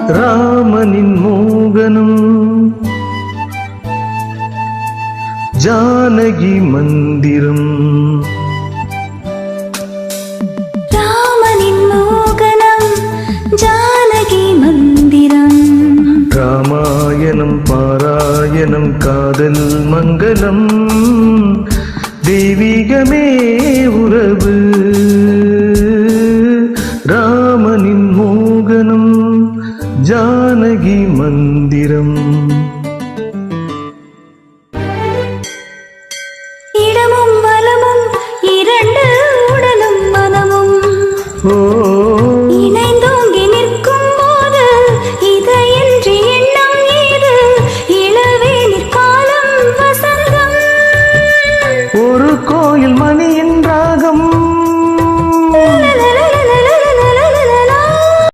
ராமனின் மோகனம் ஜானகி மந்திரம். ராமனின் மோகனம் ஜானகி மந்திரம். ராமாயணம் பாராயணம் காதல் மங்களம் தெய்வீகமே உறவு. ராமனின் மோகனம் ஜானகி மந்திரம்.